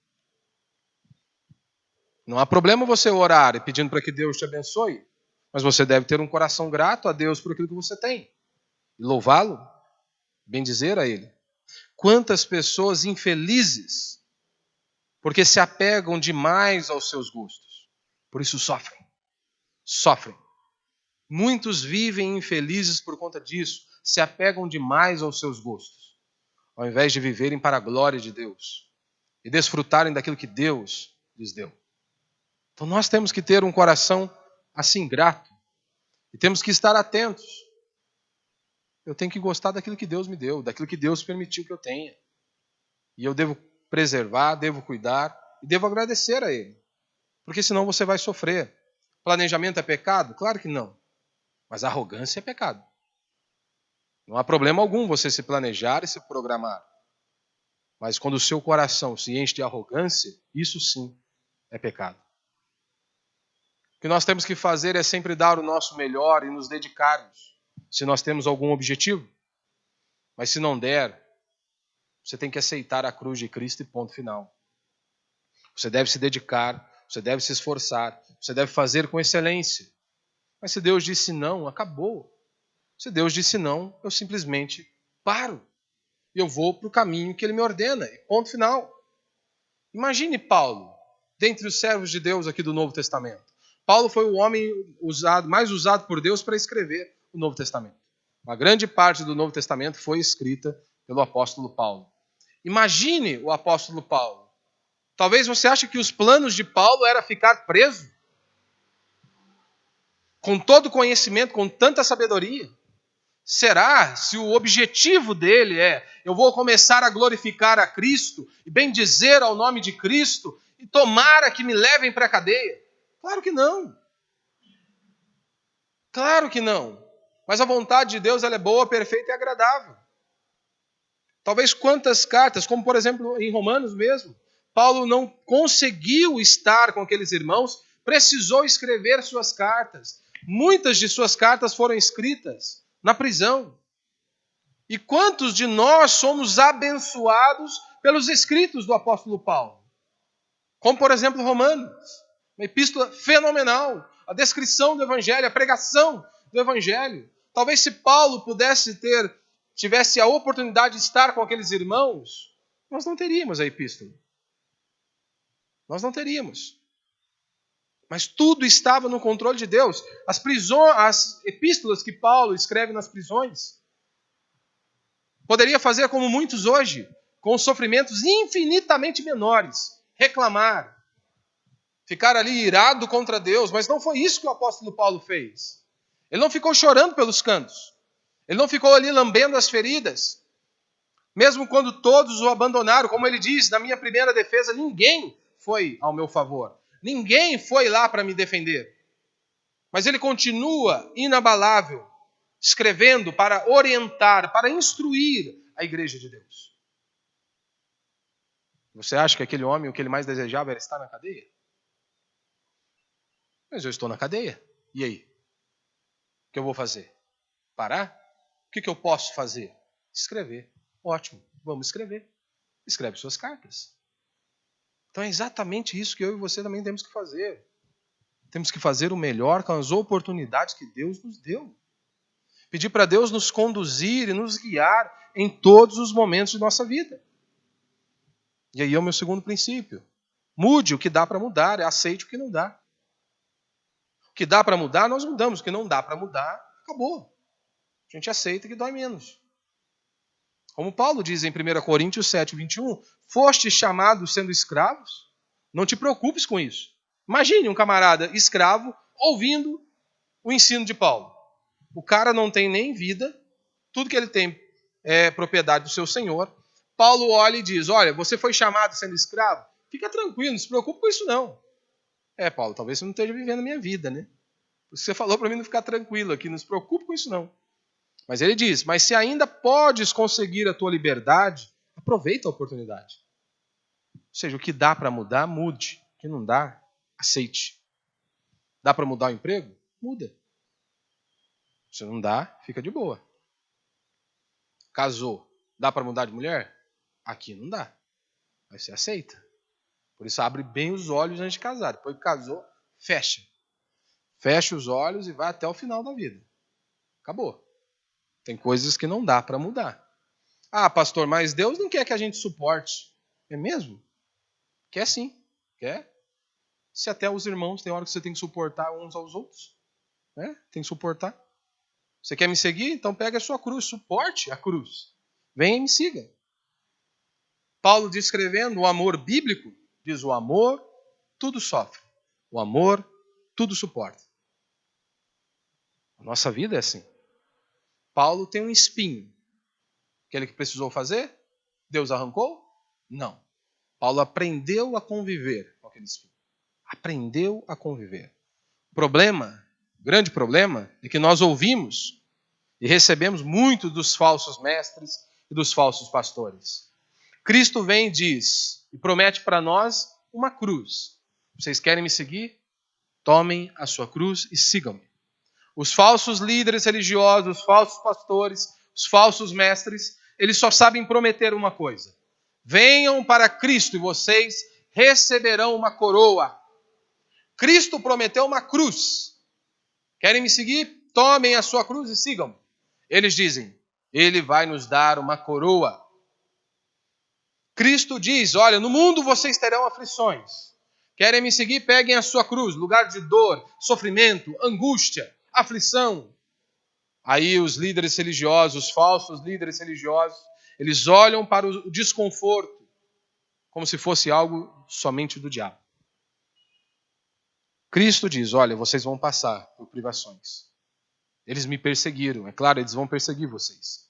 Não há problema você orar e pedindo para que Deus te abençoe. Mas você deve ter um coração grato a Deus por aquilo que você tem. E louvá-lo, bendizer a ele. quantas pessoas infelizes, porque se apegam demais aos seus gostos. Por isso sofrem. Sofrem. Muitos vivem infelizes por conta disso. Se apegam demais aos seus gostos, ao invés de viverem para a glória de Deus e desfrutarem daquilo que Deus lhes deu. Então nós temos que ter um coração assim grato e temos que estar atentos. Eu tenho que gostar daquilo que Deus me deu, daquilo que Deus permitiu que eu tenha. E eu devo preservar, devo cuidar e devo agradecer a Ele. Porque senão você vai sofrer. Planejamento é pecado? Claro que não. Mas arrogância é pecado. Não há problema algum você se planejar e se programar. Mas quando o seu coração se enche de arrogância, isso sim é pecado. O que nós temos que fazer é sempre dar o nosso melhor e nos dedicarmos, se nós temos algum objetivo. Mas se não der, você tem que aceitar a cruz de Cristo e ponto final. Você deve se dedicar, você deve se esforçar, você deve fazer com excelência. Mas se Deus disse não, acabou. Se Deus disse não, eu simplesmente paro. E eu vou para o caminho que Ele me ordena. E ponto final. Imagine Paulo, dentre os servos de Deus aqui do Novo Testamento. Paulo foi o homem mais usado por Deus para escrever o Novo Testamento. Uma grande parte do Novo Testamento foi escrita pelo apóstolo Paulo. Imagine o apóstolo Paulo. Talvez você ache que os planos de Paulo era ficar preso. Com todo conhecimento, com tanta sabedoria. Será se o objetivo dele é eu vou começar a glorificar a Cristo e bendizer ao nome de Cristo e tomara que me levem para a cadeia? Claro que não. Claro que não. Mas a vontade de Deus ela é boa, perfeita e agradável. Talvez quantas cartas, como por exemplo em Romanos mesmo, Paulo não conseguiu estar com aqueles irmãos, precisou escrever suas cartas. Muitas de suas cartas foram escritas na prisão. E quantos de nós somos abençoados pelos escritos do apóstolo Paulo? Como, por exemplo, Romanos. Uma epístola fenomenal. A descrição do Evangelho, a pregação do Evangelho. Talvez se Paulo tivesse a oportunidade de estar com aqueles irmãos, nós não teríamos a epístola. Nós não teríamos. Mas tudo estava no controle de Deus. As epístolas que Paulo escreve nas prisões, poderia fazer como muitos hoje, com sofrimentos infinitamente menores, reclamar, ficar ali irado contra Deus, mas não foi isso que o apóstolo Paulo fez. Ele não ficou chorando pelos cantos, ele não ficou ali lambendo as feridas, mesmo quando todos o abandonaram, como ele diz, na minha primeira defesa, ninguém foi ao meu favor. Ninguém foi lá para me defender. Mas ele continua inabalável, escrevendo para orientar, para instruir a igreja de Deus. Você acha que aquele homem, o que ele mais desejava era estar na cadeia? Mas eu estou na cadeia. E aí? O que eu vou fazer? Parar? O que eu posso fazer? Escrever. Ótimo, vamos escrever. Escreve suas cartas. Então é exatamente isso que eu e você também temos que fazer. Temos que fazer o melhor com as oportunidades que Deus nos deu. Pedir para Deus nos conduzir e nos guiar em todos os momentos de nossa vida. E aí é o meu segundo princípio. Mude o que dá para mudar, aceite o que não dá. O que dá para mudar, nós mudamos. O que não dá para mudar, acabou. A gente aceita que dói menos. Como Paulo diz em 1 Coríntios 7, 21, foste chamados sendo escravos? Não te preocupes com isso. Imagine um camarada escravo ouvindo o ensino de Paulo. O cara não tem nem vida, tudo que ele tem é propriedade do seu senhor. Paulo olha e diz, olha, você foi chamado sendo escravo? Fica tranquilo, não se preocupe com isso não. Paulo, talvez você não esteja vivendo a minha vida, né? Você falou para mim não ficar tranquilo aqui, não se preocupe com isso não. Mas ele diz, mas se ainda podes conseguir a tua liberdade, aproveita a oportunidade. Ou seja, o que dá para mudar, mude. O que não dá, aceite. Dá para mudar o emprego? Muda. Se não dá, fica de boa. Casou, dá para mudar de mulher? Aqui não dá. Aí você aceita. Por isso abre bem os olhos antes de casar. Depois que casou, fecha. Fecha os olhos e vai até o final da vida. Acabou. Tem coisas que não dá para mudar. Ah, pastor, mas Deus não quer que a gente suporte. É mesmo? Quer sim. Quer? Se até os irmãos tem hora que você tem que suportar uns aos outros. Né? Tem que suportar. Você quer me seguir? Então pega a sua cruz. Suporte a cruz. Venha e me siga. Paulo descrevendo o amor bíblico, diz o amor tudo sofre. O amor tudo suporta. A nossa vida é assim. Paulo tem um espinho. Aquele que precisou fazer? Deus arrancou? Não. Paulo aprendeu a conviver com aquele espinho. Aprendeu a conviver. O grande problema, é que nós ouvimos e recebemos muito dos falsos mestres e dos falsos pastores. Cristo vem e diz, e promete para nós uma cruz. Vocês querem me seguir? Tomem a sua cruz e sigam-me. Os falsos líderes religiosos, os falsos pastores, os falsos mestres, eles só sabem prometer uma coisa. Venham para Cristo e vocês receberão uma coroa. Cristo prometeu uma cruz. Querem me seguir? Tomem a sua cruz e sigam-me. Eles dizem, Ele vai nos dar uma coroa. Cristo diz, olha, no mundo vocês terão aflições. Querem me seguir? Peguem a sua cruz, lugar de dor, sofrimento, angústia, aflição. Aí os líderes religiosos, os falsos líderes religiosos, eles olham para o desconforto como se fosse algo somente do diabo. Cristo diz, olha, vocês vão passar por privações. Eles me perseguiram, é claro, eles vão perseguir vocês.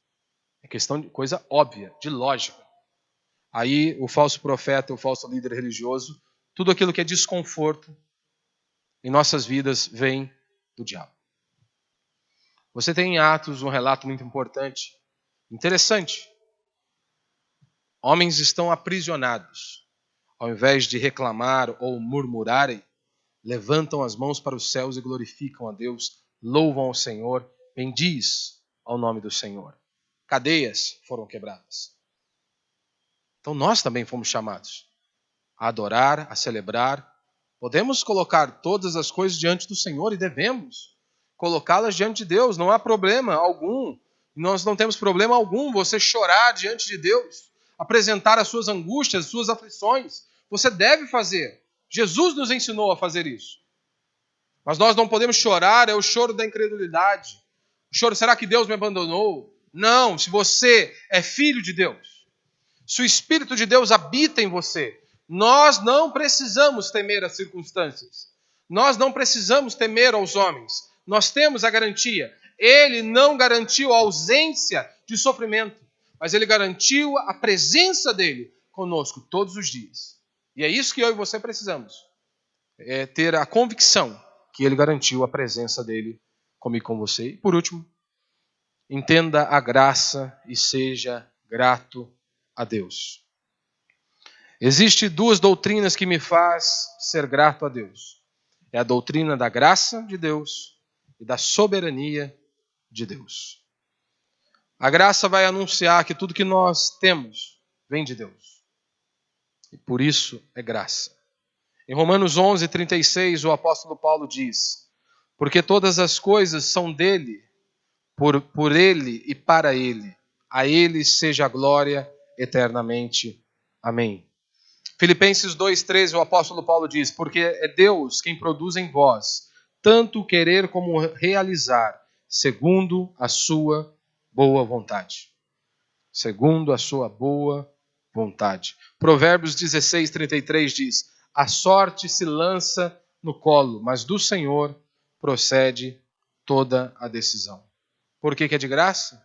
É questão de coisa óbvia, de lógica. Aí o falso profeta, o falso líder religioso, tudo aquilo que é desconforto em nossas vidas vem do diabo. Você tem em Atos um relato muito importante, interessante. Homens estão aprisionados. Ao invés de reclamar ou murmurarem, levantam as mãos para os céus e glorificam a Deus, louvam ao Senhor, bendiz ao nome do Senhor. Cadeias foram quebradas. Então nós também fomos chamados a adorar, a celebrar. Podemos colocar todas as coisas diante do Senhor e devemos colocá-las diante de Deus. Não há problema algum. Nós não temos problema algum você chorar diante de Deus, apresentar as suas angústias, as suas aflições. Você deve fazer. Jesus nos ensinou a fazer isso. Mas nós não podemos chorar, é o choro da incredulidade. O choro, será que Deus me abandonou? Não, se você é filho de Deus, se o Espírito de Deus habita em você, nós não precisamos temer as circunstâncias. Nós não precisamos temer aos homens. Nós temos a garantia. Ele não garantiu a ausência de sofrimento, mas ele garantiu a presença dele conosco todos os dias. E é isso que eu e você precisamos. É ter a convicção que ele garantiu a presença dele comigo e com você. E por último, entenda a graça e seja grato a Deus. Existem duas doutrinas que me faz ser grato a Deus. É a doutrina da graça de Deus e da soberania de Deus. A graça vai anunciar que tudo que nós temos vem de Deus. E por isso é graça. Em Romanos 11:36, o apóstolo Paulo diz, porque todas as coisas são dele, por ele e para ele. A ele seja a glória eternamente. Amém. Filipenses 2:13, o apóstolo Paulo diz, porque é Deus quem produz em vós, tanto o querer como o realizar, segundo a sua boa vontade. Segundo a sua boa vontade. Provérbios 16:33 diz, a sorte se lança no colo, mas do Senhor procede toda a decisão. Por que é de graça?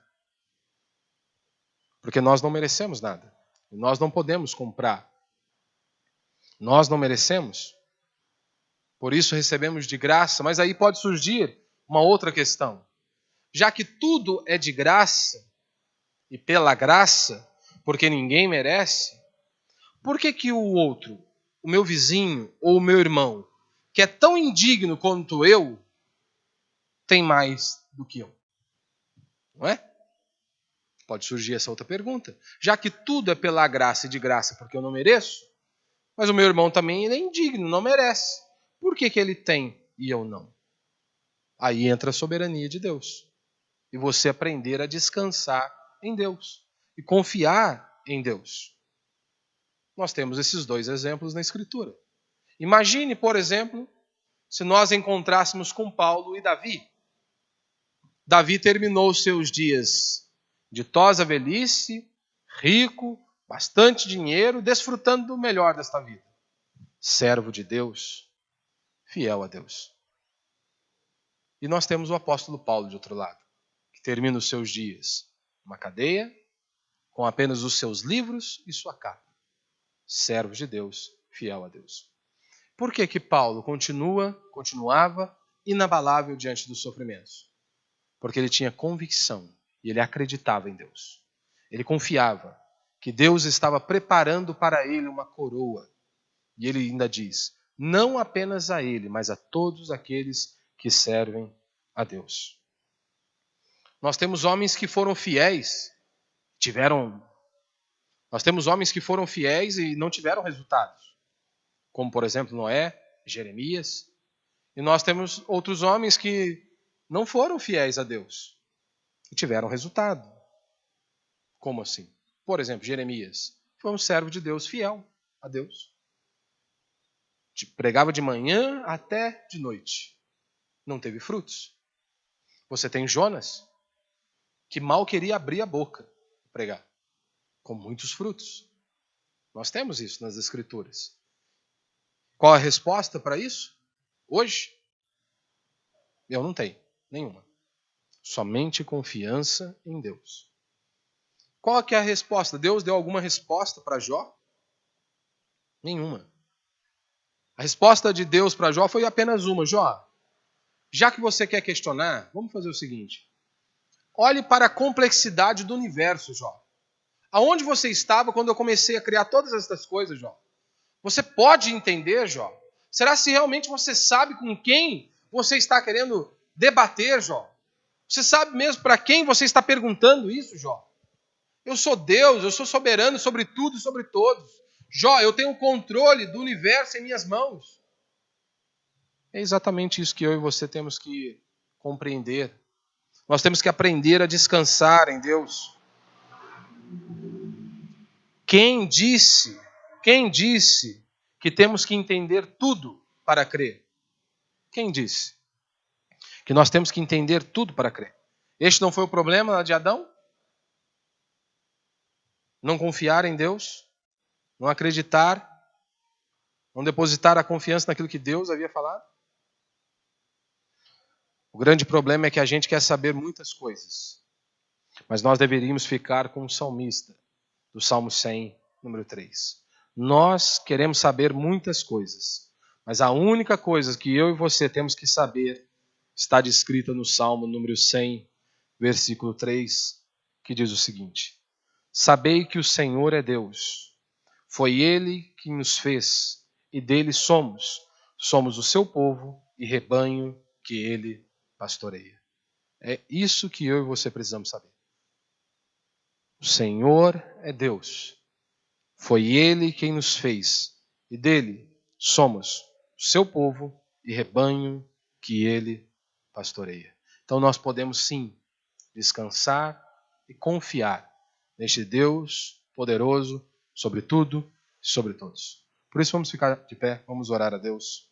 Porque nós não merecemos nada. Nós não podemos comprar. Nós não merecemos. Por isso recebemos de graça. Mas aí pode surgir uma outra questão. Já que tudo é de graça, e pela graça, porque ninguém merece, por que o outro, o meu vizinho ou o meu irmão, que é tão indigno quanto eu, tem mais do que eu? Não é? Pode surgir essa outra pergunta. Já que tudo é pela graça e de graça porque eu não mereço, mas o meu irmão também ele é indigno, não merece. Por que ele tem e eu não? Aí entra a soberania de Deus. E você aprender a descansar em Deus. e confiar em Deus. Nós temos esses dois exemplos na Escritura. Imagine, por exemplo, se nós encontrássemos com Paulo e Davi. Davi terminou os seus dias de ditosa velhice, rico, bastante dinheiro, desfrutando do melhor desta vida. Servo de Deus, fiel a Deus. E nós temos o apóstolo Paulo de outro lado, que termina os seus dias numa cadeia, com apenas os seus livros e sua capa. Servo de Deus, fiel a Deus. Por que Paulo continuava inabalável diante dos sofrimentos? Porque ele tinha convicção e ele acreditava em Deus. Ele confiava que Deus estava preparando para ele uma coroa. E ele ainda diz, não apenas a ele, mas a todos aqueles que servem a Deus. Nós temos homens que foram fiéis, Nós temos homens que foram fiéis e não tiveram resultados. Como, por exemplo, Noé, Jeremias. E nós temos outros homens que não foram fiéis a Deus e tiveram resultado. Como assim? Por exemplo, Jeremias foi um servo de Deus fiel a Deus. Pregava de manhã até de noite. Não teve frutos. Você tem Jonas, que mal queria abrir a boca para pregar, com muitos frutos. Nós temos isso nas Escrituras. Qual a resposta para isso? Hoje? Eu não tenho nenhuma. Somente confiança em Deus. Qual que é a resposta? Deus deu alguma resposta para Jó? Nenhuma. A resposta de Deus para Jó foi apenas uma. Jó, já que você quer questionar, vamos fazer o seguinte. Olhe para a complexidade do universo, Jó. Aonde você estava quando eu comecei a criar todas essas coisas, Jó? Você pode entender, Jó? Será se realmente você sabe com quem você está querendo debater, Jó? Você sabe mesmo para quem você está perguntando isso, Jó? Eu sou Deus, eu sou soberano sobre tudo e sobre todos. Jó, eu tenho o controle do universo em minhas mãos. É exatamente isso que eu e você temos que compreender. Nós temos que aprender a descansar em Deus. Quem disse que temos que entender tudo para crer? Quem disse que nós temos que entender tudo para crer? Este não foi o problema de Adão? Não confiar em Deus? Não acreditar? Não depositar a confiança naquilo que Deus havia falado? O grande problema é que a gente quer saber muitas coisas. Mas nós deveríamos ficar com o salmista, do Salmo 100, número 3. Nós queremos saber muitas coisas, mas a única coisa que eu e você temos que saber está descrita no Salmo número 100, versículo 3, que diz o seguinte: Sabei que o Senhor é Deus, foi Ele que nos fez, e dele somos o seu povo e rebanho que Ele pastoreia. É isso que eu e você precisamos saber. O Senhor é Deus. Foi Ele quem nos fez, e dele somos o seu povo e rebanho que Ele pastoreia. Então nós podemos sim descansar e confiar neste Deus poderoso sobre tudo e sobre todos. Por isso vamos ficar de pé, vamos orar a Deus.